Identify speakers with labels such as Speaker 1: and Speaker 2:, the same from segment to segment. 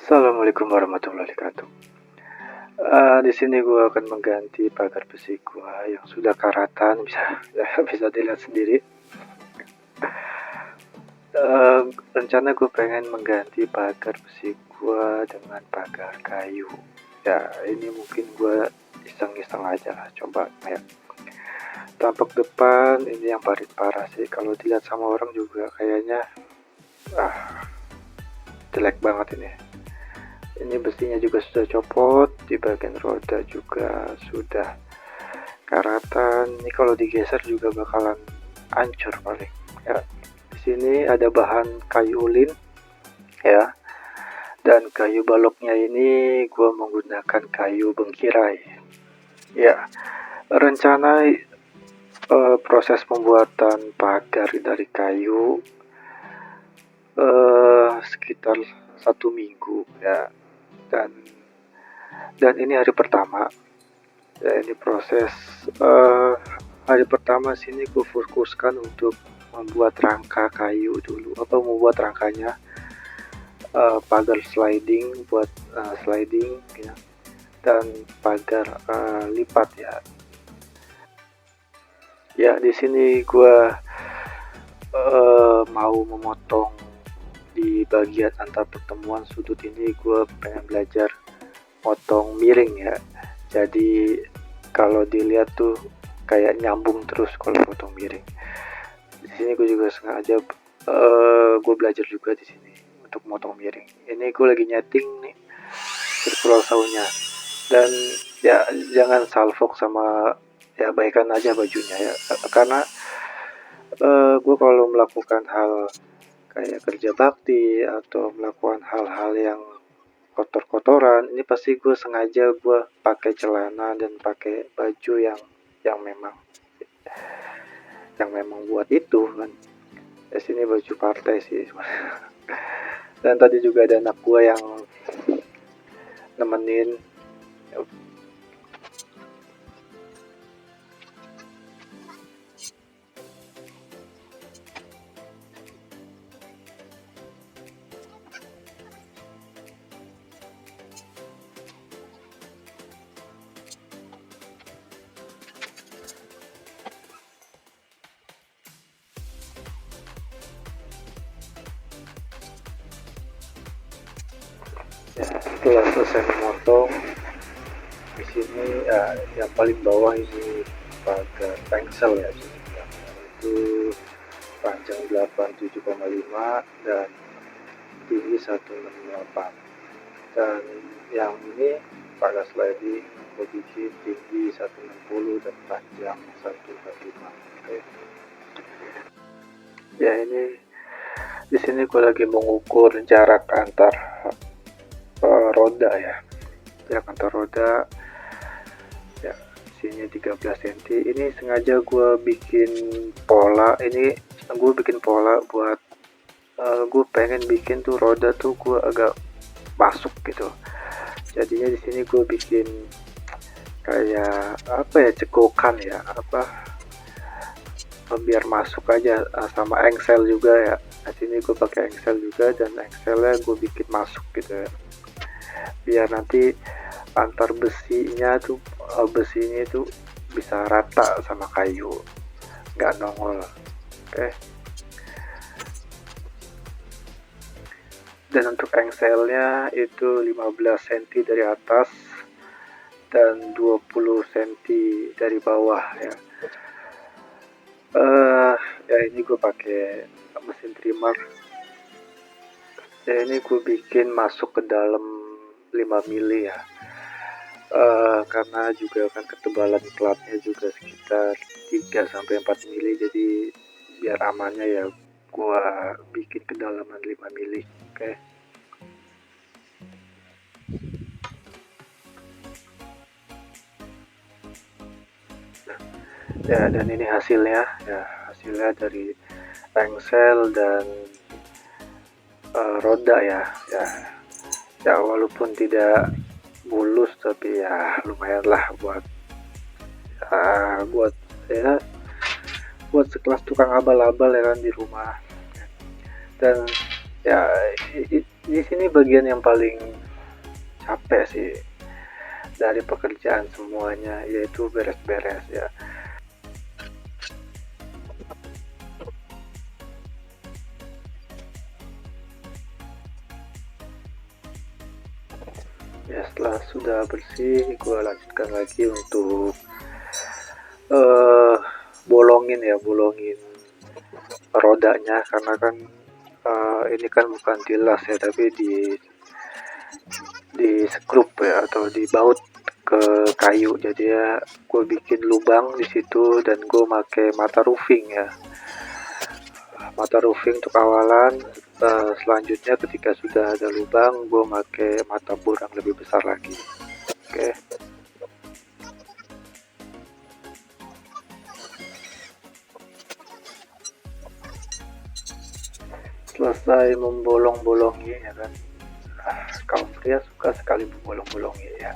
Speaker 1: Assalamualaikum warahmatullahi wabarakatuh. Di sini gue akan mengganti pagar besi gue yang sudah karatan, bisa ya, bisa dilihat sendiri. Rencana gue pengen mengganti pagar besi gue dengan pagar kayu. Ya, ini mungkin gue iseng-iseng aja lah, coba ya. Tampak depan ini yang paling parah sih. Kalau dilihat sama orang juga kayaknya jelek banget ini. Ini besinya juga sudah copot, di bagian roda juga sudah karatan. Ini kalau digeser juga bakalan hancur paling. Ya, di sini ada bahan kayu ulin, ya. Dan kayu baloknya ini gue menggunakan kayu bengkirai. Ya, rencana proses pembuatan pagar dari kayu sekitar 1 minggu ya. Dan ini hari pertama ya. Ini proses hari pertama sini gue fokuskan untuk membuat rangka kayu dulu, membuat rangkanya, pagar sliding buat sliding ya, dan pagar lipat ya. Ya, di sini gue mau memotong di bagian antar pertemuan sudut ini. Gue pengen belajar potong miring ya, jadi kalau dilihat tuh kayak nyambung terus kalau potong miring. Di sini gue juga sengaja gue belajar juga di sini untuk motong miring. Ini gue lagi nyeting nih circular saw-nya, dan ya jangan salfok sama ya, baikkan aja bajunya ya, karena gue kalau melakukan hal kayak kerja bakti atau melakukan hal-hal yang kotor-kotoran, ini pasti gue sengaja gue pakai celana dan pakai baju yang memang buat itu kan. Di sini baju partai sih. Dan tadi juga ada anak gue yang nemenin. Ya, setelah selesai memotong, di sini yang paling bawah ini pagar pengsel ya, itu panjang 87,5 dan tinggi 168. Dan yang ini pagar sliding gue bikin tinggi 160 dan panjang 145. Oke. Ya, ini di sini gue lagi mengukur jarak antar roda ya. Jarak antar roda ya, sini 13 cm. Ini sengaja gue bikin pola. Ini gue bikin pola buat gue pengen bikin tuh roda tuh gue agak masuk gitu. Jadinya di sini gue bikin kayak apa ya, cekokan ya, biar masuk aja, sama engsel juga ya. Di sini gue pakai engsel juga, dan engselnya gue bikin masuk gitu ya, biar nanti antar besinya tuh bisa rata sama kayu, nggak nongol. Oke. Dan untuk engselnya itu 15 cm dari atas dan 20 cm dari bawah ya. Ya, ini gue pakai mesin trimmer ya. Ini gue bikin masuk ke dalam 5 mili ya, karena juga kan ketebalan platnya juga sekitar 3-4 mili, jadi biar amannya ya gue bikin kedalaman 5 mili. Oke. Ya, dan ini hasilnya ya, hasilnya dari engsel dan roda ya. Ya, walaupun tidak mulus tapi ya lumayan lah buat ya, buat sekelas tukang abal-abal ya kan di rumah. Dan ya, di sini bagian yang paling capek sih dari pekerjaan semuanya, yaitu beres-beres ya. Ya setelah sudah bersih, gue lanjutkan lagi untuk bolongin rodanya, karena kan ini kan bukan dilas ya, tapi di skrup ya, atau dibaut ke kayu. Jadi ya gue bikin lubang di situ dan gue pakai mata roofing ya, mata roofing untuk awalan. Selanjutnya ketika sudah ada lubang, gue pakai mata bor yang lebih besar lagi. Oke. Selesai membolong-bolongi ya kan, kaum pria suka sekali membolong-bolongi ya.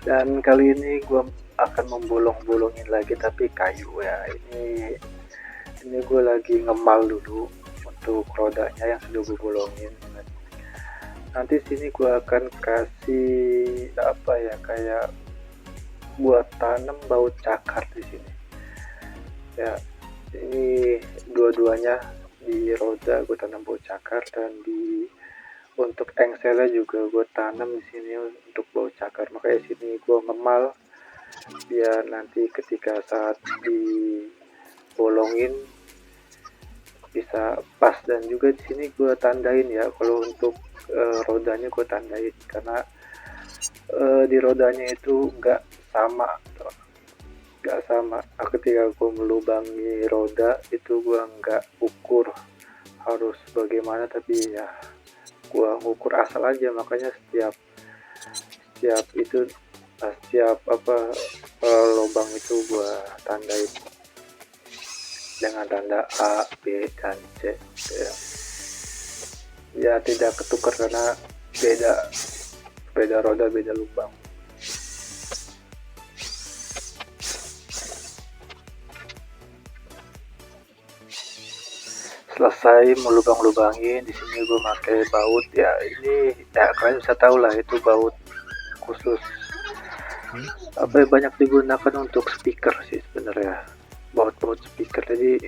Speaker 1: Dan kali ini gue akan membolong-bolongin lagi tapi kayu ya. Ini gue lagi ngemal dulu untuk rodanya yang sudah gue bolongin. Nanti sini gue akan kasih apa ya, kayak buat tanam baut cakar di sini ya. Ini dua-duanya di roda gue tanam baut cakar, dan untuk engselnya juga gue tanam di sini untuk baut cakar. Makanya sini gue ngemal biar nanti ketika saat dibolongin bisa pas. Dan juga di sini gue tandain ya, kalau untuk rodanya gue tandain karena di rodanya itu nggak sama. Ketika gue melubangi roda itu gue nggak ukur harus bagaimana, tapi ya gue ngukur asal aja. Makanya setiap lubang itu gue tandain dengan tanda A, B, dan C ya tidak ketukar karena beda roda, beda lubang. Selesai melubang-lubangin, di sini gue pakai baut ya. Ini ya kalian bisa tahu lah, itu baut khusus banyak digunakan untuk speaker sih sebenarnya, baut speaker. Jadi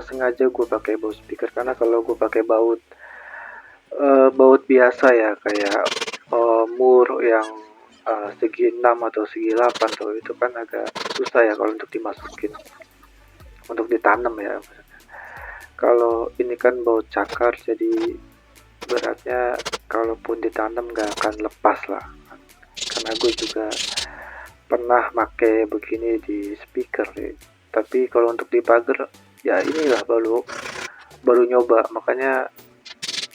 Speaker 1: sengaja gue pakai baut speaker, karena kalau gue pakai baut biasa ya kayak mur yang segi 6 atau segi 8 tuh, itu kan agak susah ya kalau untuk dimasukin untuk ditanam ya. Kalau ini kan baut cakar, jadi beratnya kalaupun ditanam nggak akan lepas lah. Karena gue juga pernah pakai begini di speaker ya. Tapi kalau untuk di pagar ya inilah baru nyoba, makanya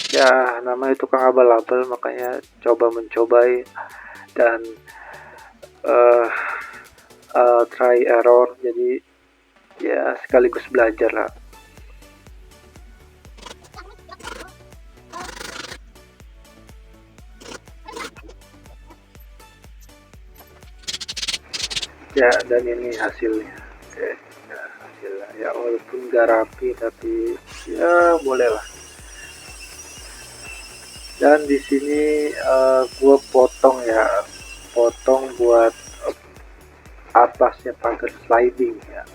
Speaker 1: ya namanya tukang abal-abal, makanya mencobai dan try error. Jadi ya sekaligus belajar lah. Ya, dan ini hasilnya. Oke, ya, hasilnya ya walaupun gak rapi tapi ya boleh lah. Dan di sini gue potong buat atasnya pagar sliding ya.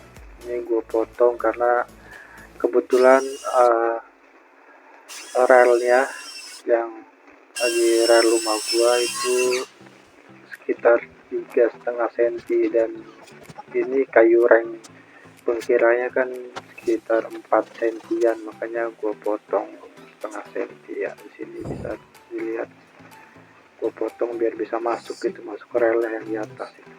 Speaker 1: Ini gue potong karena kebetulan relnya yang di rel rumah gue itu sekitar 3,5 cm, dan ini kayu reng pengkiranya kan sekitar 4 cm, makanya gue potong setengah cm ya. Di sini bisa dilihat gue potong biar bisa masuk rel yang di atas itu.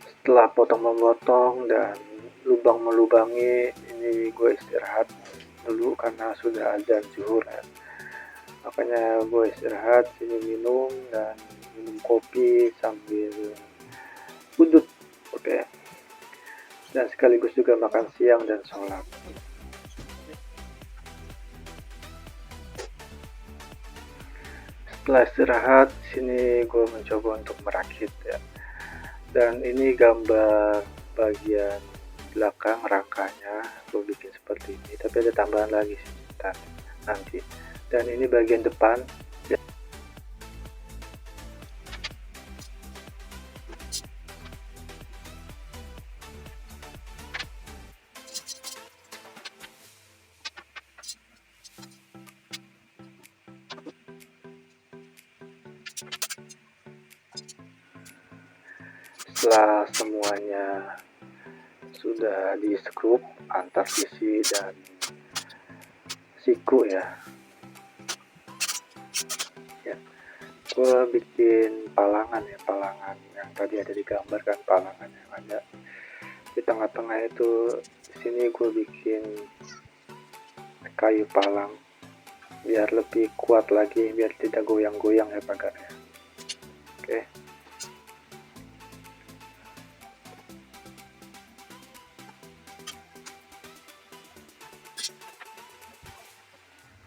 Speaker 1: Setelah potong-memotong dan melubangi, ini gue istirahat dulu karena sudah azan zuhur ya. Makanya gue istirahat sini, minum kopi sambil udut. Oke. Dan sekaligus juga makan siang dan sholat. Setelah istirahat, sini gue mencoba untuk merakit ya. Dan ini gambar bagian belakang rangkanya gue bikin seperti ini, tapi ada tambahan lagi nanti. Dan ini bagian depan. Setelah semuanya sudah di skrup antar sisi dan siku ya, gue bikin palangan yang tadi ada digambar kan, palangan yang ada di tengah-tengah itu. Di sini gue bikin kayu palang biar lebih kuat lagi, biar tidak goyang-goyang ya pagarnya. Oke.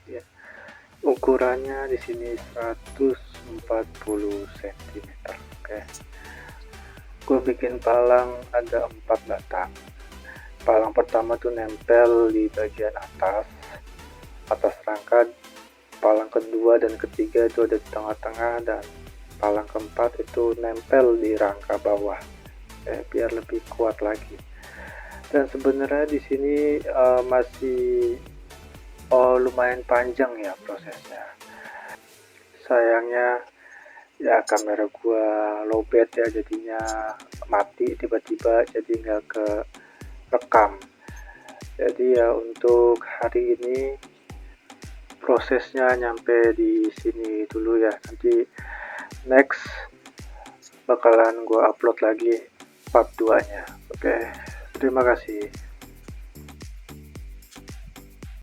Speaker 1: Ya. Ukurannya di sini 140 cm. Oke. Gue bikin palang ada 4 batang. Palang pertama tuh nempel di bagian atas rangka. Palang kedua dan ketiga itu ada di tengah-tengah, dan palang keempat itu nempel di rangka bawah, biar lebih kuat lagi. Dan sebenarnya di sini masih lumayan panjang ya prosesnya. Sayangnya ya kamera gua lowbat ya, jadinya mati tiba-tiba, jadi nggak ke rekam. Jadi ya untuk hari ini prosesnya nyampe di sini dulu ya. Nanti next bakalan gue upload lagi part 2 nya. Oke, terima kasih.